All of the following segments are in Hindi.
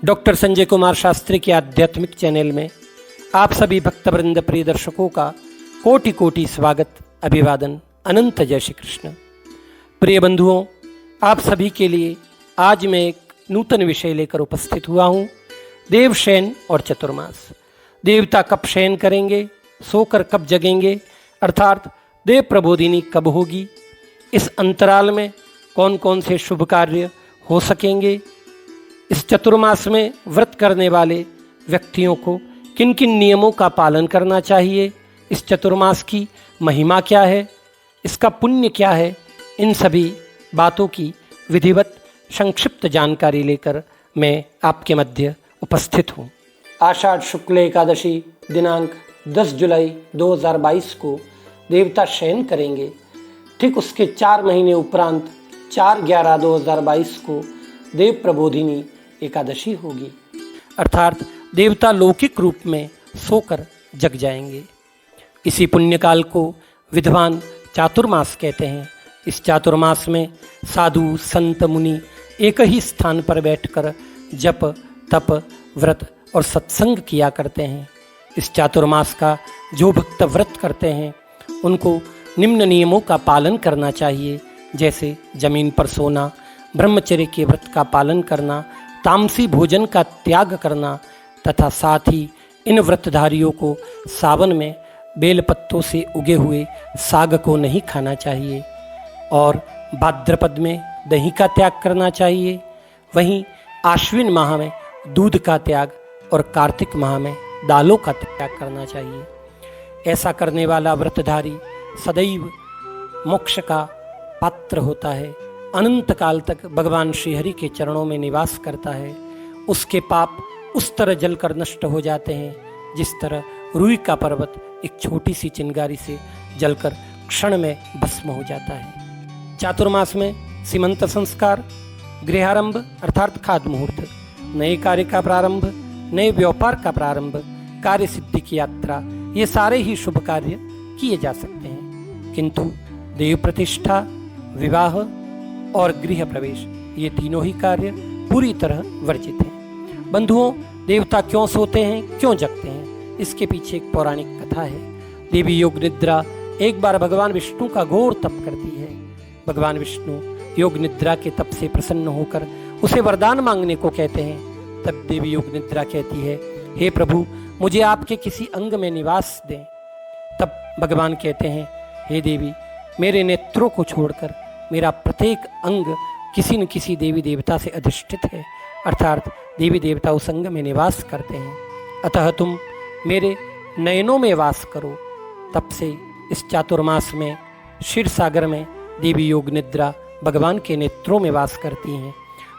डॉक्टर संजय कुमार शास्त्री के आध्यात्मिक चैनल में आप सभी भक्तवृंद प्रिय दर्शकों का कोटि कोटि स्वागत, अभिवादन, अनंत जय श्री कृष्ण। प्रिय बंधुओं, आप सभी के लिए आज मैं एक नूतन विषय लेकर उपस्थित हुआ हूँ। देवशयन और चतुर्मास। देवता कब शयन करेंगे, सोकर कब जगेंगे, अर्थात देव प्रबोधिनी कब होगी, इस अंतराल में कौन कौन से शुभ कार्य हो सकेंगे, इस चतुर्मास में व्रत करने वाले व्यक्तियों को किन किन नियमों का पालन करना चाहिए, इस चतुर्मास की महिमा क्या है, इसका पुण्य क्या है, इन सभी बातों की विधिवत संक्षिप्त जानकारी लेकर मैं आपके मध्य उपस्थित हूँ। आषाढ़ शुक्ल एकादशी दिनांक 10 जुलाई 2022 को देवता शयन करेंगे। ठीक उसके 4 महीने उपरांत 4/11/2022 को देव प्रबोधिनी एकादशी होगी, अर्थात देवता लौकिक रूप में सोकर जग जाएंगे। इसी पुण्यकाल को विद्वान चातुर्मास कहते हैं। इस चातुर्मास में साधु संत मुनि एक ही स्थान पर बैठकर जप तप व्रत और सत्संग किया करते हैं। इस चातुर्मास का जो भक्त व्रत करते हैं उनको निम्न नियमों का पालन करना चाहिए, जैसे जमीन पर सोना, ब्रह्मचर्य के व्रत का पालन करना, तामसी भोजन का त्याग करना तथा साथ ही इन व्रतधारियों को सावन में बेल पत्तों से उगे हुए साग को नहीं खाना चाहिए और भाद्रपद में दही का त्याग करना चाहिए। वहीं आश्विन माह में दूध का त्याग और कार्तिक माह में दालों का त्याग करना चाहिए। ऐसा करने वाला व्रतधारी सदैव मोक्ष का पात्र होता है, अनंत काल तक भगवान श्रीहरि के चरणों में निवास करता है। उसके पाप उस तरह जलकर नष्ट हो जाते हैं जिस तरह रुई का पर्वत एक छोटी सी चिंगारी से जलकर क्षण में भस्म हो जाता है। चातुर्मास में सीमंत संस्कार, गृहारंभ अर्थात खाद्य मुहूर्त, नए कार्य का प्रारंभ, नए व्यापार का प्रारंभ, कार्य सिद्धि की यात्रा, ये सारे ही शुभ कार्य किए जा सकते हैं, किंतु देव प्रतिष्ठा, विवाह और गृह प्रवेश ये तीनों ही कार्य पूरी तरह वर्जित हैं। बंधुओं, देवता क्यों सोते हैं, क्यों जगते हैं, इसके पीछे एक पौराणिक कथा है। देवी योग निद्रा एक बार भगवान विष्णु का घोर तप करती है। भगवान विष्णु योग निद्रा के तप से प्रसन्न होकर उसे वरदान मांगने को कहते हैं। तब देवी योग निद्रा कहती है, हे प्रभु, मुझे आपके किसी अंग में निवास दें। तब भगवान कहते हैं, हे देवी, मेरे नेत्रों को छोड़कर मेरा प्रत्येक अंग किसी न किसी देवी देवता से अधिष्ठित है, अर्थात देवी देवता उस अंग में निवास करते हैं, अतः तुम मेरे नयनों में वास करो। तब से इस चातुर्मास में क्षीर सागर में देवी योग निद्रा भगवान के नेत्रों में वास करती हैं।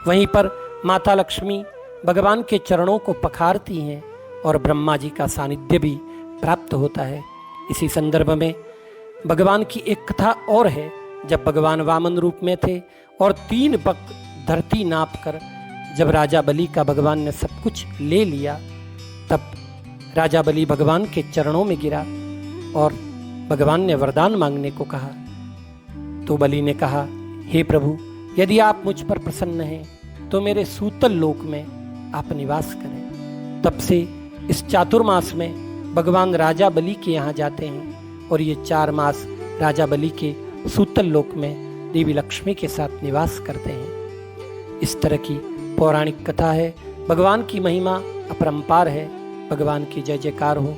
वहीं पर माता लक्ष्मी भगवान के चरणों को पखारती हैं और ब्रह्मा जी का सानिध्य भी प्राप्त होता है। इसी संदर्भ में भगवान की एक कथा और है। जब भगवान वामन रूप में थे और 3 बक धरती नाप कर जब राजा बलि का भगवान ने सब कुछ ले लिया, तब राजा बलि भगवान के चरणों में गिरा और भगवान ने वरदान मांगने को कहा। तो बलि ने कहा, हे प्रभु, यदि आप मुझ पर प्रसन्न हैं तो मेरे सूतल लोक में आप निवास करें। तब से इस चातुर्मास में भगवान राजा बलि के यहाँ जाते हैं और ये 4 मास राजा बलि के सूतल लोक में देवी लक्ष्मी के साथ निवास करते हैं। इस तरह की पौराणिक कथा है। भगवान की महिमा अपरंपार है। भगवान की जय जयकार हो।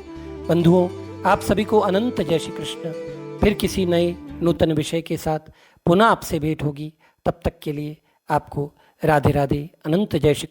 बंधुओं, आप सभी को अनंत जय श्री कृष्ण। फिर किसी नए नूतन विषय के साथ पुनः आपसे भेंट होगी। तब तक के लिए आपको राधे राधे, अनंत जय श्री।